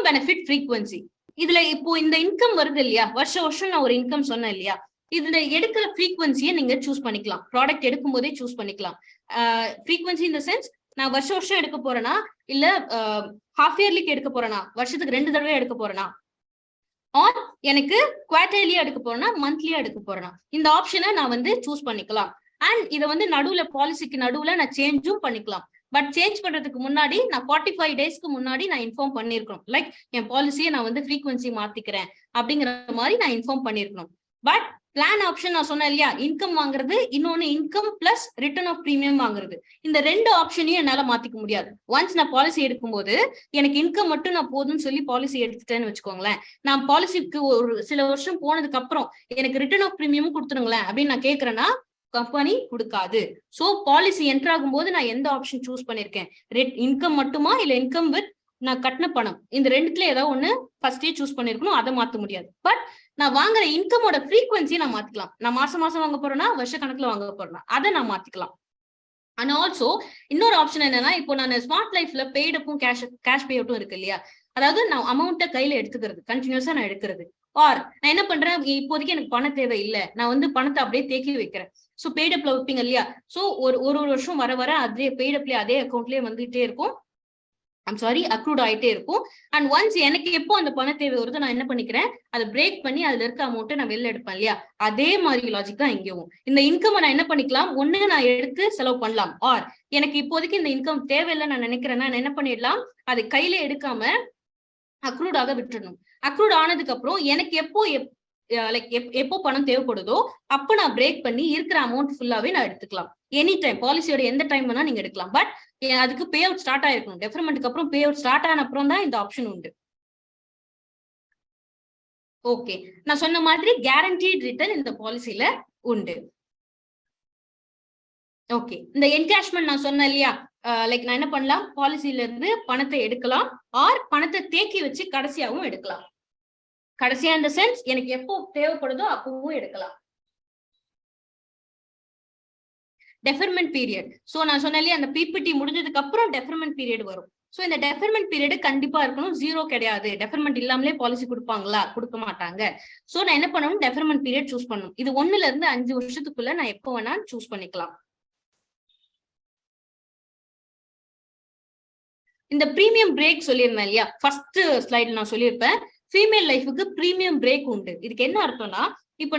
Benefit frequency. இதுல இப்போ இந்த இன்கம் வருது இல்லையா, வருஷம் நான் ஒரு இன்கம் சொன்னேன் இல்லையா, இதுல எடுக்கிற ஃப்ரீக்வன்சியை நீங்க சூஸ் பண்ணிக்கலாம். ப்ராடக்ட் எடுக்கும் போதே சூஸ் பண்ணிக்கலாம். ஃப்ரீக்வன்சி இந்த சென்ஸ், நான் வருஷம் எடுக்க போறேனா, இல்ல ஹாஃப் இயர்லிக்கு எடுக்க போறேனா, வருஷத்துக்கு 2 தடவை எடுக்க போறேனா, ஆர் எனக்கு குவார்டர்லியா எடுக்க போறேனா, மந்த்லியா எடுக்க போறேனா, இந்த ஆப்ஷனை நான் வந்து சூஸ் பண்ணிக்கலாம். அண்ட் இதை வந்து நடுவுல பாலிசிக்கு நடுவுல நான் சேஞ்சும் பண்ணிக்கலாம். பட் சேஞ்ச் பண்றதுக்கு முன்னாடி நான் 45 டேஸ்க்கு முன்னாடி நான் இன்ஃபார்ம் பண்ணிருக்கணும். லைக் என் பாலிசியை நான் வந்து ஃப்ரீக்வன்சி மாத்திக்கிறேன் அப்படிங்கிற மாதிரி நான் இன்ஃபார்ம் பண்ணிருக்கணும். பட் பிளான் ஆப்ஷன் நான் சொன்னேன் இல்லையா, இன்கம் வாங்குறது, இன்னொன்னு income plus return of premium வாங்குறது. இந்த 2 ஆப்ஷனையும் என்னால மாத்திக்க முடியாது. ஒன்ஸ் நான் பாலிசி எடுக்கும்போது எனக்கு இன்கம் மட்டும் நான் போதும்னு சொல்லி பாலிசி எடுத்துட்டேன்னு வச்சுக்கோங்களேன், நான் பாலிசிக்கு ஒரு சில வருஷம் போனதுக்கு அப்புறம் எனக்கு ரிட்டர்ன் ஆஃப் பிரீமியமும் கொடுத்துருங்களேன் அப்படின்னு நான் கேட்கறேன்னா கம்பெனி கொடுக்காது. சோ பாலிசி என்டர் ஆகும் போது நான் எந்த ஆப்ஷன் சூஸ் பண்ணிருக்கேன், இன்கம் மட்டுமா இல்ல இன்கம் வித் நான் கட்டின பணம், இந்த 2த்துல ஏதாவது ஒண்ணு ஃபர்ஸ்டே சூஸ் பண்ணிருக்கணும். அதை மாத்த முடியாது. பட் நான் வாங்குற இன்கமோட ஃப்ரீக்வன்சியை நான் மாத்திக்கலாம். நான் மாசம் வாங்க போறேன்னா, வருஷ கணக்குல வாங்க போறேன்னா அதை நான் மாத்திக்கலாம். அண்ட் ஆல்சோ இன்னொரு ஆப்ஷன் என்னன்னா, இப்போ நான் ஸ்மார்ட் லைஃப்ல பெய்டப்பும் கேஷ் பே அவுட்டும் இருக்கு இல்லையா, அதாவது நான் அமௌண்ட்டை கையில எடுத்துக்கிறது, கண்டினியூஸா நான் எடுக்கிறது. ஆர் நான் என்ன பண்றேன், இப்போதைக்கு எனக்கு பண தேவை இல்லை, நான் வந்து பணத்தை அப்படியே தேக்கி வைக்கிறேன். ஸோ பெய்டப்ல வைப்பீங்க இல்லையா, ஸோ ஒரு வருஷம் வர அதே பெய்டப்லயே அதே அக்கௌண்ட்லயே வந்துகிட்டே இருக்கும், அக்ரூட் ஆயிட்டே இருக்கும். அண்ட் ஒன்ஸ் எனக்கு எப்போ அந்த பண தேவை வருது, நான் என்ன பண்ணிக்கிறேன், அதை பிரேக் பண்ணி அதுல இருக்க அமௌண்ட்டை நான் வெளில எடுப்பேன் இல்லையா, அதே மாதிரி லாஜிக் தான் இங்கேயும். இந்த இன்கம் நான் என்ன பண்ணிக்கலாம், ஒண்ணு நான் எடுத்து செலவு பண்ணலாம், ஆர் எனக்கு இப்போதைக்கு இந்த இன்கம் தேவையில்லை நான் நினைக்கிறேன்னா நான் என்ன பண்ணிடலாம், அதை கையில எடுக்காம அக்ரூடாக விட்டுடணும். அக்ரூட் ஆனதுக்கு அப்புறம் எனக்கு எப்போ பணம் தேவைப்படுதோ அப்ப நான் பிரேக் பண்ணி இருக்கிற அமௌண்ட் ஃபுல்லாவே நான் எடுத்துக்கலாம். எனி டைம், பாலிசியோட எந்த டைம் வேணா நீங்க எடுக்கலாம். பட் அதுக்கு பே அவுட் ஸ்டார்ட் ஆயிருக்கணும். டெஃபர்மெண்ட்க்கு அப்புறம் பே அவுட் ஸ்டார்ட் ஆன அப்புறம் தான் இந்த ஆப்ஷன் உண்டு. ஓகே, நான் சொன்ன மாதிரி கேரண்டீட் ரிட்டர்ன் இந்த பாலிசில உண்டு. ஓகே, இந்த என்கேஷ்மெண்ட் நான் சொன்னேன் இல்லையா, லைக் நான் என்ன பண்ணலாம், பாலிசில இருந்து பணத்தை எடுக்கலாம், ஆர் பணத்தை தேக்கி வச்சு கடைசியாவும் எடுக்கலாம். கடைசியா இந்த சென்ஸ் எனக்கு எப்போ தேவைப்படுதோ அப்பவும் எடுக்கலாம். டெஃபர்மெண்ட் பீரியட், சோ நான் சொன்னாலே அந்த பிபிடி முடிஞ்சதுக்கு அப்புறம் டெஃபர்மெண்ட் பீரியட் வரும். சோ இந்த டெஃபர்மெண்ட் பீரியட் கண்டிப்பா இருக்கணும், 0 கிடையாது. டெஃபர்மெண்ட் இல்லாமலே பாலிசி கொடுப்பாங்களா, கொடுக்க மாட்டாங்க. சோ நான் என்ன பண்ணணும், டெஃபர்மெண்ட் பீரியட் சூஸ் பண்ணணும். இது 1ல இருந்து 5 வருஷத்துக்குள்ள நான் எப்போ வேணா சூஸ் பண்ணிக்கலாம். இந்த பிரீமியம் பிரேக் சொல்லியிருந்தேன் இல்லையா, ஃபர்ஸ்ட் ஸ்லைட்ல நான் சொல்லியிருப்பேன், ஃபீமேல் லைஃபுக்கு பிரீமியம் பிரேக் உண்டு. இதுக்கு என்ன அர்த்தம்னா, இப்போ